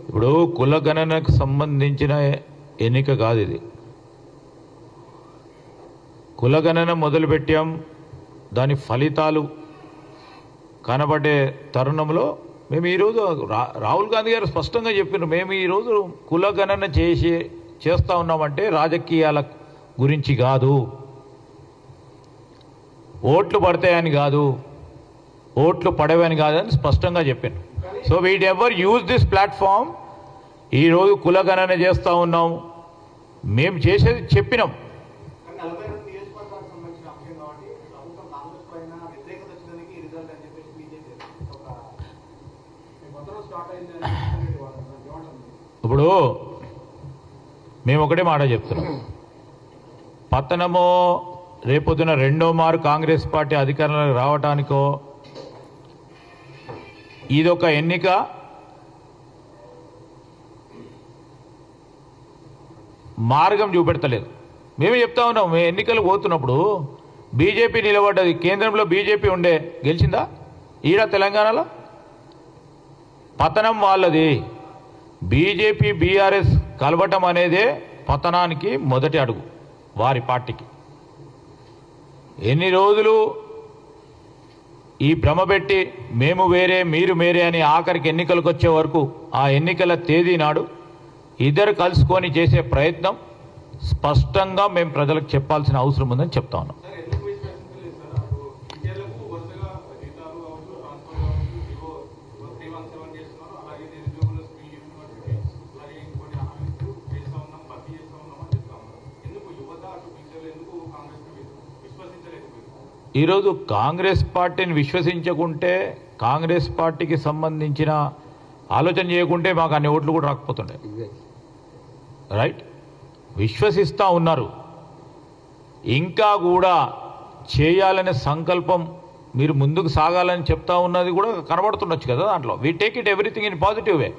ఇప్పుడు కుల గణనకు సంబంధించిన ఎన్నిక కాదు ఇది. కులగణన మొదలుపెట్టాం, దాని ఫలితాలు కనబడే తరుణంలో మేము ఈరోజు రాహుల్ గాంధీ గారు స్పష్టంగా చెప్పినారు, మేము ఈరోజు కులగణన చేస్తూ ఉన్నామంటే రాజకీయాల గురించి కాదు, ఓట్లు పడతాయని కాదు, ఓట్లు పడవని కాదని స్పష్టంగా చెప్పాను. So we never use this platform. ఈరోజు కులగణన చేస్తూ ఉన్నాం, మేము చేసేది చెప్పినాం. ఇప్పుడు మేము ఒకటే మాట చెప్తున్నాం, పతనమో రేపొద్దున రెండో మారు కాంగ్రెస్ పార్టీ అధికారంలోకి రావటానికో ఇదొక ఎన్నిక. మార్గం చూపెడతలేదు. మేమే చెప్తా ఉన్నాం, మేము ఎన్నికలు పోతున్నప్పుడు బీజేపీ నిలబడ్డది, కేంద్రంలో బీజేపీ ఉండే, గెలిచిందా? ఈడ తెలంగాణలో పతనం వాళ్ళది. బీజేపీ బీఆర్ఎస్ కలవటం అనేదే పతనానికి మొదటి అడుగు వారి పార్టీకి. ఎన్ని రోజులు ఈ భ్రమ పెట్టి మేము వేరే మీరు వేరే అని ఆఖరికి ఎన్నికలకు వచ్చే వరకు ఆ ఎన్నికల తేదీ నాడు ఇద్దరు కలుసుకొని చేసే ప్రయత్నం స్పష్టంగా మేము ప్రజలకు చెప్పాల్సిన అవసరం ఉందని చెప్తా ఉన్నాం. ఈరోజు కాంగ్రెస్ పార్టీని విశ్వసించకుంటే, కాంగ్రెస్ పార్టీకి సంబంధించిన ఆలోచన చేయకుంటే మాకు అన్ని ఓట్లు కూడా రాకపోతుండే. రైట్, విశ్వసిస్తూ ఉన్నారు, ఇంకా కూడా చేయాలనే సంకల్పం, మీరు ముందుకు సాగాలని చెప్తా ఉన్నది కూడా కనబడుతుండొచ్చు కదా దాంట్లో. We take it everything in positive way.